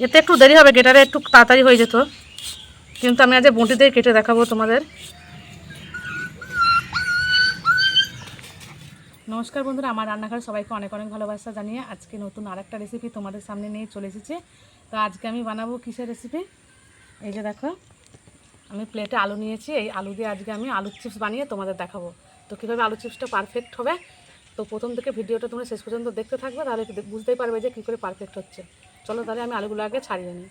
এতে একটু দেরি হবে, গেটারে একটু তাড়াতাড়ি হয়ে যেত, কিন্তু আমি আজ বঁটি দিয়ে কেটে দেখাবো তোমাদের। নমস্কার বন্ধুরা, আমার রান্নাঘর সবাইকে অনেক অনেক ভালোবাসা জানিয়ে আজকে নতুন আরেকটা রেসিপি তোমাদের সামনে নিয়ে চলে এসেছি। তো আজকে আমি বানাবো কিসের রেসিপি, এই যে দেখো আমি প্লেটে আলু নিয়েছি, এই আলু দিয়ে আজকে আমি আলুর চিপস বানিয়ে তোমাদের দেখাবো। তো কীভাবে আলু চিপসটা পারফেক্ট হবে, তো প্রথম থেকে ভিডিওটা তোমরা শেষ পর্যন্ত দেখতে থাকবে, তাহলে বুঝতেই পারবে যে কী করে পারফেক্ট হচ্ছে। চলো তাহলে আমি আলুগুলো আগে ছাড়িয়ে নিই।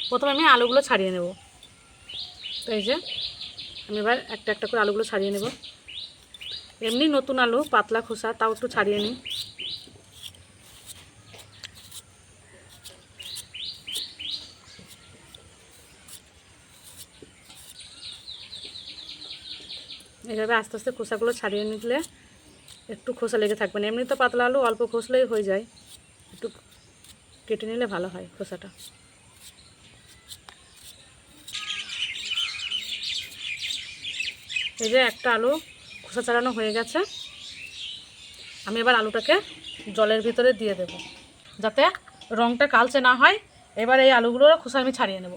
প্রথমে আমি আলুগুলো ছাড়িয়ে নেব। তো এই যে আমি এবার একটা একটা করে আলুগুলো ছাড়িয়ে নেব। এমনি নতুন আলু, পাতলা খোসা, তাও একটু ছাড়িয়ে নিই। এইভাবে আস্তে আস্তে খোসাগুলো ছাড়িয়ে নিলে একটু খোসা লেগে থাকবে না। এমনি তো পাতলা আলু অল্প খসলেই হয়ে যায়, একটু কেটে নিলে ভালো হয় খোসাটা। এই যে একটা আলু খোসা ছাড়ানো হয়ে গেছে। আমি এবার আলুটাকে জলের ভিতরে দিয়ে দেব, যাতে রঙটা কালচে না হয়। এবার এই আলুগুলোর খোসা আমি ছাড়িয়ে নেব।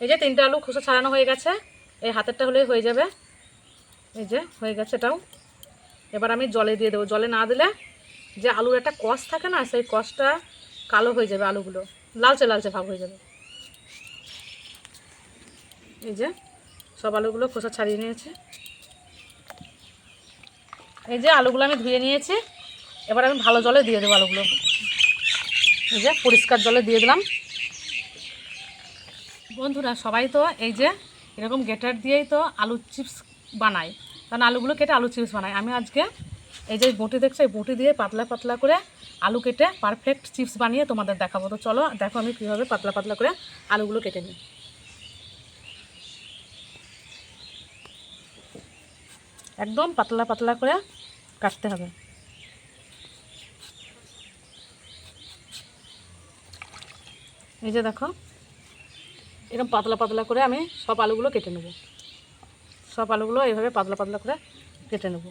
এই যে 3টে আলু খোসা ছাড়ানো হয়ে গেছে, এই হাতেরটা হলেই হয়ে যাবে। এই যে হয়ে গেছে এটাও। এবার আমি জলে দিয়ে দেবো। জলে না দিলে যে আলুর একটা কষ থাকে না, সেই কষটা কালো হয়ে যাবে, আলুগুলো লালচে লালচে ভাব হয়ে যাবে। এই যে সব আলুগুলো খোসা ছাড়িয়ে নিয়েছি। এই যে আলুগুলো আমি ধুয়ে নিয়েছি, এবার আমি ভালো জলে দিয়ে দেবো আলুগুলো। এই যে পরিষ্কার জলে দিয়ে দিলাম। বন্ধুরা সবাই তো এই যে এরকম গ্রেটার দিয়েই তো আলুর চিপস বানায়, কারণ আলুগুলো কেটে আলু চিপস বানায়। আমি আজকে এই যে বঁটি দেখছো, এই বঁটি দিয়ে পাতলা পাতলা করে আলু কেটে পারফেক্ট চিপস বানিয়ে তোমাদের দেখাবো। তো চলো দেখো আমি কীভাবে পাতলা পাতলা করে আলুগুলো কেটে নিই। একদম পাতলা পাতলা করে কাটতে হবে। এই যে দেখো এরকম পাতলা পাতলা করে আমি সব আলুগুলো কেটে নেব। সব আলুগুলো এইভাবে পাতলা পাতলা করে কেটে নেব।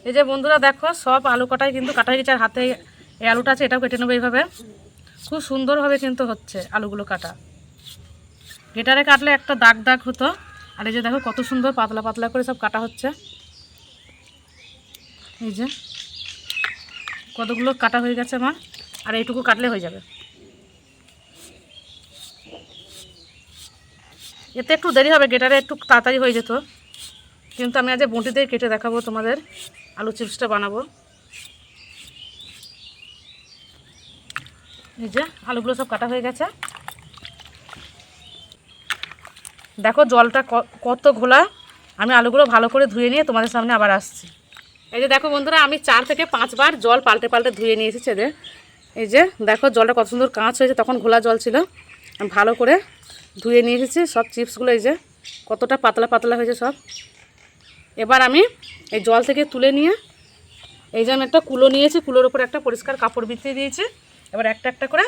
এই যে বন্ধুরা দেখো সব আলু কাটাই কিন্তু কাটা হয়ে গেছে, আর হাতে এই আলুটা আছে এটাও কেটে নেবো। এইভাবে খুব সুন্দরভাবে কিন্তু হচ্ছে আলুগুলো কাটা। গ্রেটারে কাটলে একটা দাগ দাগ হতো, আর এই যে দেখো কত সুন্দর পাতলা পাতলা করে সব কাটা হচ্ছে। এই যে কতগুলো কাটা হয়ে গেছে আমার, আর এইটুকু কাটলে হয়ে যাবে। এতে একটু দেরি হবে, গ্রেটারে একটু তাড়াতাড়ি হয়ে যেত, কিন্তু আমি আজ বঁটি দিয়ে কেটে দেখাবো তোমাদের আলু চিপসটা বানাবো। এই যে আলুগুলো সব কাটা হয়ে গেছে। দেখো জলটা কত ঘোলা। আমি আলুগুলো ভালো করে ধুয়ে নিয়ে তোমাদের সামনে আবার আসছি। এই যে দেখো বন্ধুরা আমি 4 থেকে 5 বার জল পাল্টে পাল্টে ধুয়ে নিয়ে এসেছি। এই যে দেখো জলটা কত সুন্দর কাঁচ হয়েছে, তখন ঘোলা জল ছিল। আমি ভালো করে ধুয়ে নিয়ে এসেছি সব চিপসগুলো। এই যে কতটা পাতলা পাতলা হয়েছে সব। এবার আমি এই জল থেকে তুলে নিয়ে এই যে আমি একটা কুলো নিয়েছি, কুলোর উপরে একটা পরিষ্কার কাপড় বিছিয়ে দিয়েছি। এবার একটা একটা করে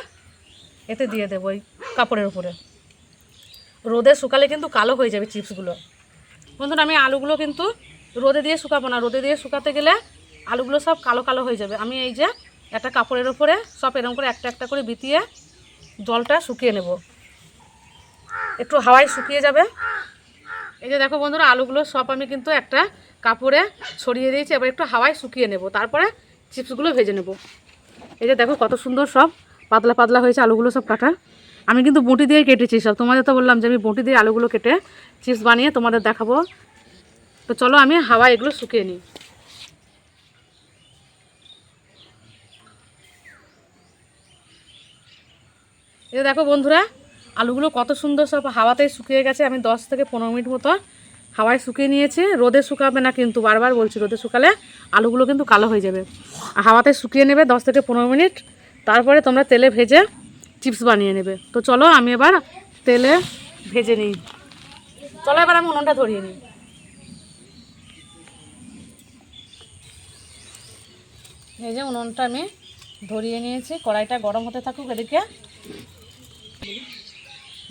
এতে দিয়ে দেবো ওই কাপড়ের উপরে। রোদে শুকালে কিন্তু কালো হয়ে যাবে চিপসগুলো। বন্ধুরা আমি আলুগুলো কিন্তু রোদে দিয়ে শুকাবো না, রোদে দিয়ে শুকাতে গেলে আলুগুলো সব কালো কালো হয়ে যাবে। আমি এই যে একটা কাপড়ের উপরে সব এরকম করে একটা একটা করে বিতিয়ে জলটা শুকিয়ে নেব, একটু হাওয়ায় শুকিয়ে যাবে। এই যে দেখো বন্ধুরা আলুগুলো সব আমি কিন্তু একটা কাপড়ে ছড়িয়ে দিয়েছি। এবার একটু হাওয়ায় শুকিয়ে নেব, তারপরে চিপসগুলো ভেজে নেব। এই যে দেখো কত সুন্দর সব পাতলা পাতলা হয়েছে আলুগুলো সব কাটা। আমি কিন্তু বঁটি দিয়ে কেটেছি সব। তোমাদের তো বললাম যে আমি বঁটি দিয়ে আলুগুলো কেটে চিপস বানিয়ে তোমাদের দেখাবো। তো চলো আমি হাওয়ায় এগুলো শুকিয়ে নিই। এই দেখো বন্ধুরা আলুগুলো কত সুন্দর সব হাওয়াতেই শুকিয়ে গেছে। আমি 10 থেকে 15 মিনিট মতো হাওয়ায় শুকিয়ে নিয়েছে, রোদে শুকাবে না কিন্তু, বারবার বলছি, রোদে শুকালে আলুগুলো কিন্তু কালো হয়ে যাবে। আর হাওয়াতে শুকিয়ে নেবে 10 থেকে 15 মিনিট, তারপরে তোমরা তেলে ভেজে চিপস বানিয়ে নেবে। তো চলো আমি এবার তেলে ভেজে নিই। চলো এবার আমি উনুনটা ধরিয়ে নিই। এই যে উনুনটা আমি ধরিয়ে নিয়েছি, কড়াইটা গরম হতে থাকুক এদিকে।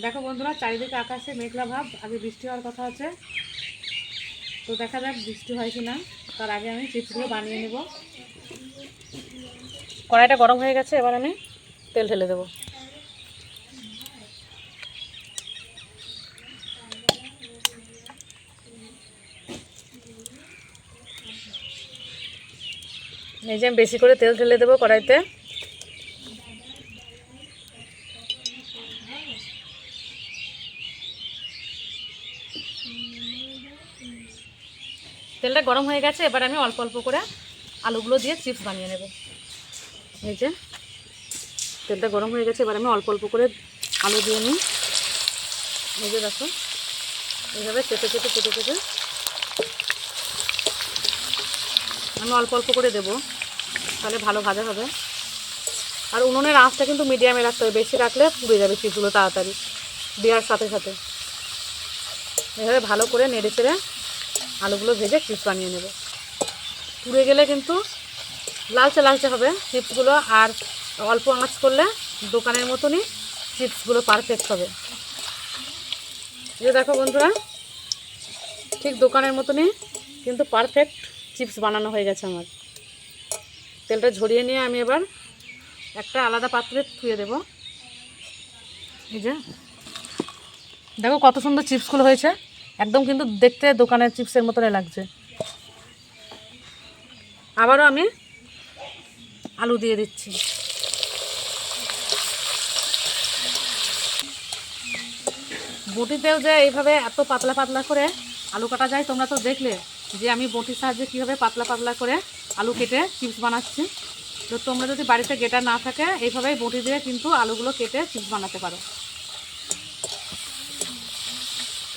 দেখো বন্ধুরা, চারিদিকে আকাশে মেঘলা ভাব, আগে বৃষ্টি হওয়ার কথা আছে, তো দেখা যাক বৃষ্টি হয় কি না। তার আগে আমি চিপসগুলো বানিয়ে নেব। কড়াইটা গরম হয়ে গেছে, এবার আমি তেল ঢেলে দেবো। এই যে আমি বেশি করে তেল ঢেলে দেবো কড়াইতে। তেলটা গরম হয়ে গেছে, এবার আমি অল্প অল্প করে আলুগুলো দিয়ে চিপস বানিয়ে নেব। এই যে তেলটা গরম হয়ে গেছে, এবার আমি অল্প অল্প করে আলু দিয়ে নিই। এই যে দেখো, এইভাবে চেপে চেপে চেপে চেপে আমি অল্প অল্প করে দেবো, তাহলে ভালো ভাজা হবে। আর উনুনের আঁচটা কিন্তু মিডিয়ামে রাখতে হবে, বেশি রাখলে পুড়ে যাবে চিপসগুলো তাড়াতাড়ি দেওয়ার সাথে সাথে। এভাবে ভালো করে নেড়ে চেড়ে আলুগুলো ভেজে চিপস বানিয়ে নেব। পুড়ে গেলে কিন্তু লালচে লালচে হবে চিপসগুলো, আর অল্প আঁচ করলে দোকানের মতনই চিপসগুলো পারফেক্ট হবে। এই দেখো বন্ধুরা, ঠিক দোকানের মতনই কিন্তু পারফেক্ট চিপস বানানো হয়ে গেছে আমার। তেলটা ঝরিয়ে নিয়ে আমি এবার একটা আলাদা পাত্রে ধুয়ে দেব। এই যে দেখো কত সুন্দর চিপসগুলো হয়েছে, একদম কিন্তু দেখতে দোকানের চিপসের মতনই লাগছে। আবারও আমি আলু দিয়ে দিচ্ছি। বটিতেও যে এইভাবে এত পাতলা পাতলা করে আলু কাটা যায়, তোমরা তো দেখলে যে আমি বটির সাহায্যে কীভাবে পাতলা পাতলা করে আলু কেটে চিপস বানাচ্ছি। তো তোমরা যদি বাড়িতে গেটার না থাকে, এইভাবেই বটি দিয়ে কিন্তু আলুগুলো কেটে চিপস বানাতে পারো।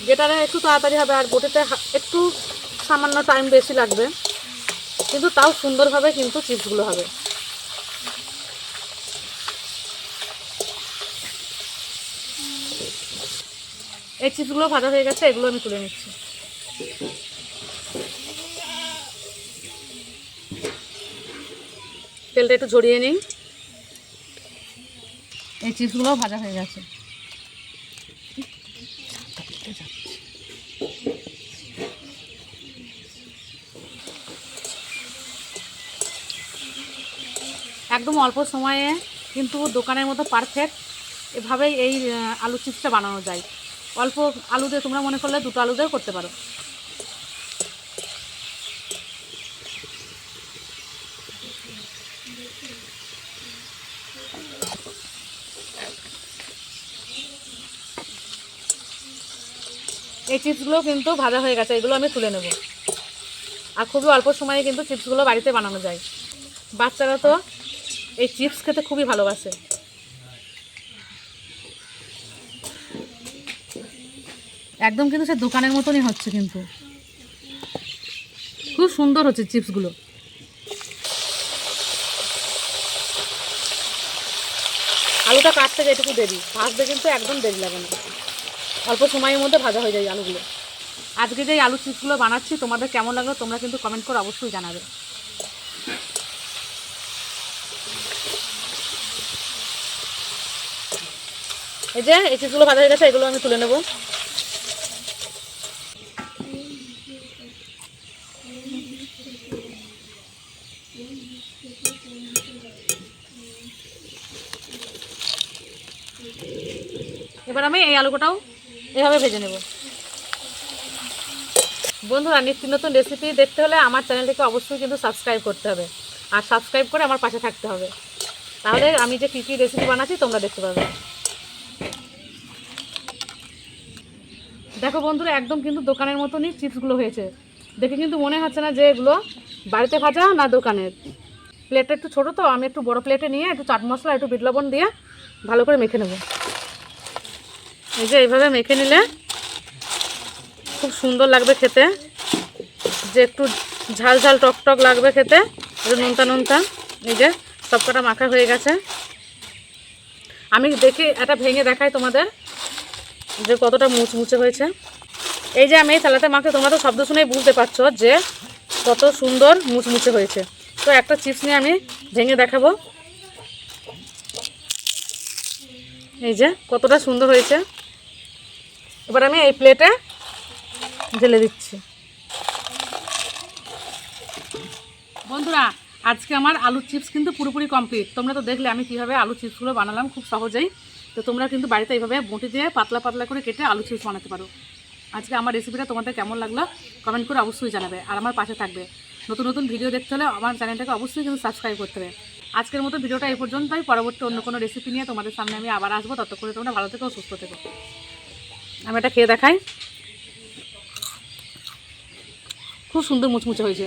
গেটারে একটু তাড়াতাড়ি হবে, আর বটিতে একটু সামান্য টাইম বেশি লাগবে, কিন্তু তাও সুন্দরভাবে কিন্তু চিপসগুলো হবে। এই চিপসগুলো ভাজা হয়ে গেছে, এগুলো আমি তুলে নিচ্ছি। তেলটা একটু ঝরিয়ে নিই। এই চিপসগুলোও ভাজা হয়ে গেছে। একদম অল্প সময়ে কিন্তু দোকানের মতো পারফেক্ট এভাবেই এই আলু চিপসটা বানানো যায়। অল্প আলু দিয়ে, তোমরা মনে করলে 2টো আলু দিয়েও করতে পারো। এই চিপসগুলো কিন্তু ভাজা হয়ে গেছে, এগুলো আমি তুলে নেব। আর খুবই অল্প সময়ে কিন্তু চিপসগুলো বাড়িতে বানানো যায়। বাচ্চারা তো এই চিপস খেতে খুবই ভালোবাসে। একদম কিন্তু সে দোকানের মতনই হচ্ছে, কিন্তু খুব সুন্দর হচ্ছে চিপসগুলো। আলুটা কাটতে যেটুকু দেরি, ভাজতে কিন্তু একদম দেরি লাগে না, অল্প সময়ের মধ্যে ভাজা হয়ে যায় আলুগুলো। আজকে যে আলু চিপসগুলো বানাচ্ছি তোমাদের কেমন লাগলো তোমরা কিন্তু কমেন্ট করে অবশ্যই জানাবে। এই যে এই চিপসগুলো ভাজা হয়ে গেছে, এগুলো আমি তুলে নেব। এবার আমি এই আলুটাও এভাবে ভেজে নেব। বন্ধুরা, নিত্য নতুন রেসিপি দেখতে হলে আমার চ্যানেলটিকে অবশ্যই কিন্তু সাবস্ক্রাইব করতে হবে, আর সাবস্ক্রাইব করে আমার পাশে থাকতে হবে, তাহলে আমি যে কী কী রেসিপি বানাচ্ছি তোমরা দেখতে পাবে। দেখো বন্ধুরা, একদম কিন্তু দোকানের মতনই চিপসগুলো হয়েছে, দেখে কিন্তু মনে হচ্ছে না যে এগুলো বাড়িতে ভাজা না দোকানের। প্লেটটা একটু ছোটো, তো আমি একটু বড় প্লেটে নিয়ে একটু চাট মশলা একটু বিট লবণ দিয়ে ভালো করে মেখে নেব। এই যে এইভাবে মেখে নিলে খুব সুন্দর লাগবে খেতে, যে একটু ঝাল ঝাল টক টক লাগবে খেতে, একটু নোনতা নোনতা। এই যে সবকটা মাখা হয়ে গেছে। আমি দেখি এটা ভেঙে দেখাই তোমাদের যে কতটা মুচমুচে হয়েছে। এই যে আমি এই থালাতে মাখে, তোমরা তো শব্দ শুনেই বুঝতে পারছো যে কত সুন্দর মুচমুচে হয়েছে। তো একটা চিপস নিয়ে আমি ভেঙে দেখাবো। এই যে কতটা সুন্দর হয়েছে। এবার আমি এই প্লেটে ঢেলে দিচ্ছি। বন্ধুরা, আজকে আমার আলুর চিপস কিন্তু পুরোপুরি কমপ্লিট। তোমরা তো দেখলে আমি কীভাবে আলু চিপসগুলো বানালাম খুব সহজেই। তো তোমরা কিন্তু বাড়িতে এইভাবে বঁটি দিয়ে পাতলা পাতলা করে কেটে আলু চিপস বানাতে পারো। আজকে আমার রেসিপিটা তোমাদের কেমন লাগলো কমেন্ট করে অবশ্যই জানাবে, আর আমার পাশে থাকবে। নতুন নতুন ভিডিও দেখতে হলে আমার চ্যানেলটাকে অবশ্যই কিন্তু সাবস্ক্রাইব করতে হবে। আজকের মতো ভিডিওটা এই পর্যন্তই। পরবর্তী অন্য কোনো রেসিপি নিয়ে তোমাদের সামনে আমি আবার আসবো। ততক্ষণে তোমরা ভালো থেকো, সুস্থ থেকো। আমি এটা খেয়ে দেখাই। খুব সুন্দর মুচমুচে হয়েছে।